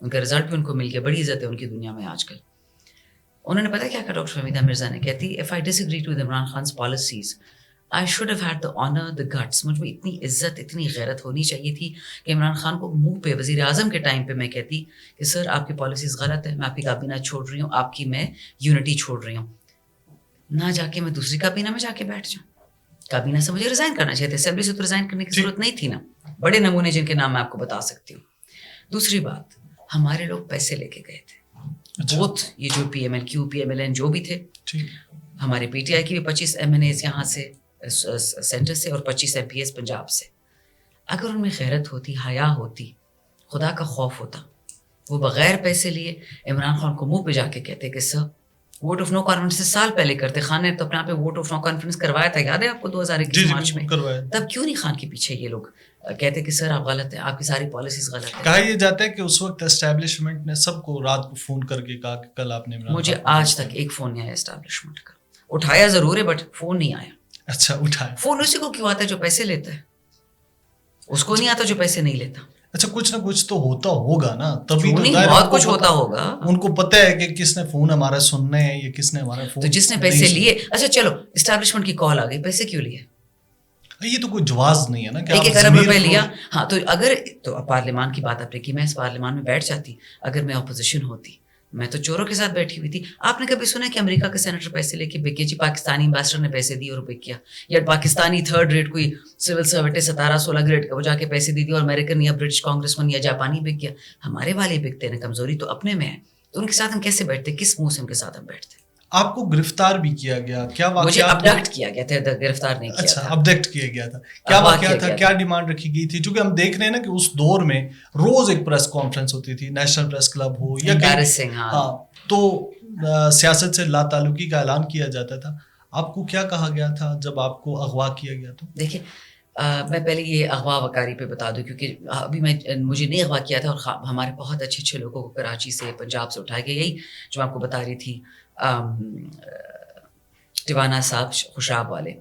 ان کا رزلٹ بھی ان کو مل گیا, بڑی عزت ہے ان کی دنیا میں آج کل. انہوں نے پتا کیا کہا ڈاکٹر فہمیدہ مرزا نے, کہتی if I disagreed with Imran Khan's policies I should have had the honor, the guts. مجھ میں اتنی عزت, اتنی غیرت ہونی چاہیے تھی کہ عمران خان کو منہ پہ وزیر اعظم کے ٹائم پہ میں کہتی کہ سر آپ کی پالیسیز غلط ہے, میں آپ کی کابینہ چھوڑ رہی ہوں, آپ کی میں یونٹی چھوڑ رہی ہوں, نہ جا کے میں دوسری کابینہ میں جا کے بیٹھ جاؤں. کابینہ سے مجھے ریزائن کرنا چاہیے تھا, اسمبلی سے تو ریزائن کرنے کی ضرورت نہیں تھی نا. بڑے نمونے جن کے نام میں آپ کو بتا سکتی ہوں. دوسری بات, ہمارے لوگ پیسے لے کے گئے تھے, بہت یہ جو P M L Q, P M L N جو بھی تھے, ہمارے پی ٹی آئی کی بھی 25 ایم این ایز یہاں سے سینٹر سے اور 25 ایم پی ایس پنجاب سے. اگر ان میں غیرت ہوتی, حیا ہوتی, خدا کا خوف ہوتا, وہ بغیر پیسے لیے عمران خان کو منہ پہ جا کے کہتے کہ سر ووٹ آف نو کانفیڈنس سے سال پہلے کرتے. خان نے تو اپنے آپ پہ ووٹ آف نو کانفیڈنس کروایا تھا, یاد ہے آپ کو 2021 مارچ میں, تب کیوں نہیں خان کے پیچھے یہ لوگ کہتے کہ سر آپ غلط ہیں, آپ کی ساری پالیسیز غلط ہیں. کہا یہ جاتا ہے کہ اس وقت اسٹیبلشمنٹ نے سب کو رات کو فون کر کے کہا کہ کل آپ نے, مجھے آج تک ایک فون نہیں آیا اسٹیبلشمنٹ کا. اٹھایا ضرور ہے بٹ فون نہیں آیا. اچھا اٹھایا. فون اسی کو کیوں آتا ہے جو پیسے لیتا ہے, اس کو نہیں آتا جو پیسے نہیں لیتا. اچھا کچھ نہ کچھ تو ہوتا ہوگا نا, تبھی تو بہت کچھ ہوتا ہوگا. ان کو پتہ ہے کہ کس نے فون ہمارا سننا ہے یا کس نے ہمارا فون, تو جس نے پیسے لیے. اچھا چلو اسٹیبلشمنٹ کی کال آ گئی, پیسے کیوں لیے؟ یہ تو کوئی جواز نہیں ہے نا کہ 1 ارب روپے لیا. ہاں تو اگر تو پارلیمان کی بات آپ نے کی, میں اس پارلیمان میں بیٹھ جاتی اگر میں اپوزیشن ہوتی, میں تو چوروں کے ساتھ بیٹھی ہوئی تھی. آپ نے کبھی سنا کہ امریکہ کے سینیٹر پیسے لے کے بک گیا؟ جی پاکستانی امبیسڈر نے پیسے دیے اور بک کیا. یا پاکستانی 3rd ریٹ کوئی سول سروٹ 17-16 گریڈ کا, وہ جا کے پیسے دے دیا اور امریکن یا برٹش کانگریس مین یا جاپانی بک گیا. ہمارے والے بکتے ہیں, کمزوری تو اپنے میں ہے, تو ان کے ساتھ ہم کیسے بیٹھتے, کس منہ سے ان کے ساتھ ہم بیٹھتے. آپ کو گرفتار بھی کیا گیا, کیا واقعہ؟ مجھے ابڈکٹ کیا گیا تھا, گرفتار نہیں کیا اچھا تھا. ابڈکٹ کیا گیا تھا. کیا واقعہ تھا, کیا ڈیمانڈ رکھی گئی تھی؟ چونکہ ہم دیکھ رہے ہیں نا کہ اس دور میں روز ایک پریس کانفرنس ہوتی تھی, نیشنل پریس کلب ہو یا ہاں, تو سیاست سے لا تعلقی کا اعلان کیا جاتا تھا. آپ کو کیا کہا گیا تھا جب آپ کو اغوا کیا گیا؟ تو دیکھیں میں پہلے یہ اغوا وکاری پہ بتا دوں, کیونکہ ابھی مجھے نہیں اغوا کیا تھا, اور ہمارے بہت اچھے اچھے لوگوں کو کراچی سے, پنجاب سے اٹھائے گئے. یہی جو آپ کو بتا رہی تھی ٹیوانا صاحب خوشاب والے,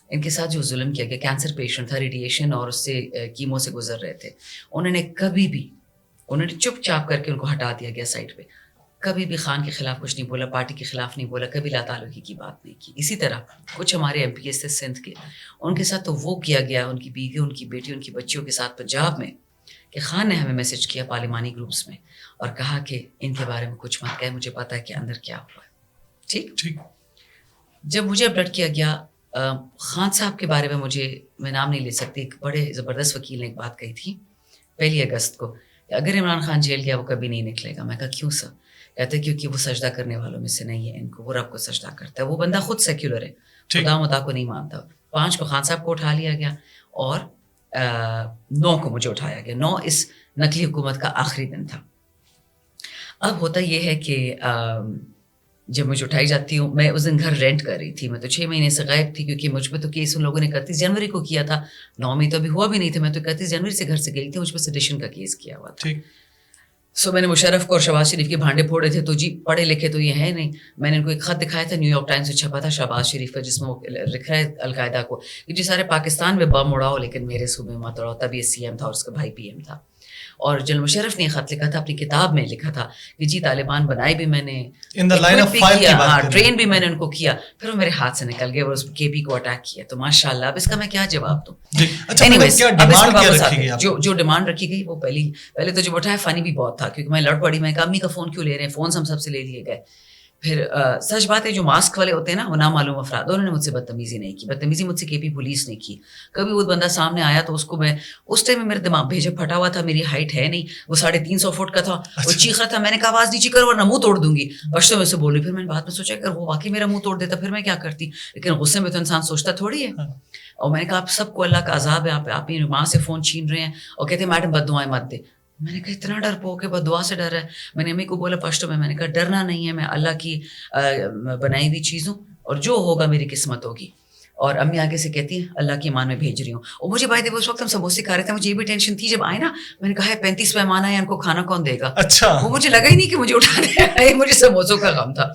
ان کے ساتھ جو ظلم کیا گیا, کینسر پیشنٹ تھا, ریڈیشن اور اس سے کیمو سے گزر رہے تھے. انہوں نے کبھی بھی, انہوں نے چپ چاپ کر کے ان کو ہٹا دیا گیا سائڈ پہ, کبھی بھی خان کے خلاف کچھ نہیں بولا, پارٹی کے خلاف نہیں بولا, کبھی لا تعلقی کی بات نہیں کی. اسی طرح کچھ ہمارے ایم پی ایس تھے سندھ کے, ان کے ساتھ تو وہ کیا گیا, ان کی بیوی, ان کی بیٹی, ان کی بچیوں کے ساتھ پنجاب میں, کہ خان نے ہمیں میسج کیا پارلیمانی گروپس میں اور کہا کہ ان کے بارے میں کچھ مت کہے, مجھے پتا ہے کہ اندر کیا ہوا ہے. ٹھیک. جب مجھے اپڈیٹ کیا گیا, خان صاحب کے بارے میں میں نام نہیں لے سکتی, ایک بڑے زبردست وکیل نے ایک بات کہی تھی 1 اگست کو, کہ اگر عمران خان جیل گیا وہ کبھی نہیں نکلے گا. میں کہا کیوں سر؟ کہتے کیونکہ وہ سجدہ کرنے والوں میں سے نہیں ہے, ان کو وہ رب کو سجدہ کرتا ہے. وہ بندہ خود سیکولر ہے, خدا مدا کو نہیں مانتا. 5 کو خان صاحب کو اٹھا لیا گیا اور 9 کو مجھے اٹھایا گیا. 9 اس نقلی حکومت کا آخری دن تھا. اب ہوتا یہ ہے کہ جب مجھے اٹھائی جاتی ہوں, میں اس دن گھر رینٹ کر رہی تھی, میں تو 6 مہینے سے غائب تھی, کیونکہ مجھ پہ تو کیس ان لوگوں نے 31 جنوری کو کیا تھا, 9 میں تو ابھی ہوا بھی نہیں تھا, میں تو 31 جنوری سے گھر سے گئی تھی, مجھ پہ سیڈیشن کا کیس کیا ہوا تھا. سو میں نے مشرف کو اور شہباز شریف کے بھانڈے پھوڑے تھے, تو جی پڑھے لکھے تو یہ ہے نہیں. میں نے ان کو ایک خط دکھایا تھا, نیو یارک ٹائمز سے چھپا تھا شہباز شریف کا, جس میں وہ لکھ رہا ہے القاعدہ کو کہ جی سارے پاکستان میں بم اڑاؤ لیکن میرے صوبے میں مت اڑاؤ. تب یہ سی ایم تھا اور اس کا بھائی پی ایم تھا. اور جنرل مشرف نے خط لکھا تھا, اپنی کتاب میں لکھا تھا کہ جی طالبان بنائے بھی میں نے, ٹرین بھی میں نے ان کو کیا, پھر وہ میرے ہاتھ سے نکل گئے اور اس کے پی کو اٹیک کیا. تو ماشاء اللہ, اب اس کا میں کیا جواب دوں. جو ڈیمانڈ رکھی گئی وہ پہلے تو جب اٹھایا فنی بھی بہت تھا, کیونکہ میں لڑ پڑی, میں کہا امی کا فون کیوں لے رہے ہیں, فون ہم سب سے لے لیے گئے. پھر سچ بات ہے جو ماسک والے ہوتے ہیں نا, وہ نامعلوم افراد, انہوں نے مجھ سے بدتمیزی نہیں کی. بدتمیزی مجھ سے کے پی پولیس نے کی. کبھی وہ بندہ سامنے آیا تو اس کو میں, اس ٹائم میں میرا دماغ بھیجا پھٹا ہوا تھا, میری ہائٹ ہے نہیں, وہ 350 فٹ کا تھا, وہ چیخ رہا تھا, میں نے کہا آواز نیچے کرو ورنہ منہ توڑ دوں گی, پشتو میں سے بول رہی. پھر میں نے بعد میں سوچا اگر وہ واقعی میرا منہ توڑ دیتا پھر میں کیا کرتی, لیکن غصے میں تو انسان سوچتا تھوڑی ہے. اور میں نے کہا آپ سب کو اللہ کا عذاب ہے, آپ میری ماں سے فون چھین رہے ہیں اور کہتے ہیں میڈم بد دعائیں مت دے. میں نے کہا اتنا ڈر پو کے بد دعا سے ڈر ہے. میں نے امی کو بولا پشتو میں نے کہا ڈرنا نہیں ہے, میں اللہ کی بنائی ہوئی چیز ہوں اور جو ہوگا میری قسمت ہوگی. اور امی آگے سے کہتی ہیں اللہ کی ایمان میں بھیج رہی ہوں. اور مجھے بھائی اس وقت ہم سموسے کھا رہے تھے, مجھے یہ بھی ٹینشن تھی جب آئے نا, میں نے کہا 35 مہمان آئے, ان کو کھانا کون دے گا. اچھا, وہ مجھے لگا ہی نہیں کہ مجھے اٹھانے آئے, مجھے سموسوں کا غم تھا.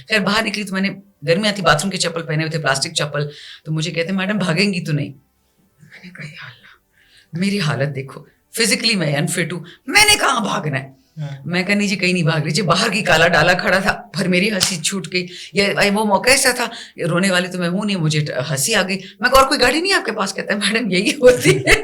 خیر باہر نکلی تو میں نے گرمی آتی, باتھ روم کے چپل پہنے ہوئے تھے, پلاسٹک چپل, تو مجھے کہتے ہیں میڈم بھاگیں گی تو نہیں. میں نے کہا یا اللہ میری حالت دیکھو, فزیکلی میں انفٹ ہوں, میں نے کہاں بھاگنا ہے. میں کہا نہیں جی کہیں نہیں بھاگ رہی جی, باہر کی کالا ڈالا کھڑا تھا, پھر میری ہنسی چھوٹ گئی. یہ وہ موقع ایسا تھا, رونے والی تو میں ہوں نہیں, مجھے ہنسی آ گئی. میں کہا اور کوئی گاڑی نہیں آپ کے پاس؟ کہتا ہے میڈم یہی ہوتی ہے.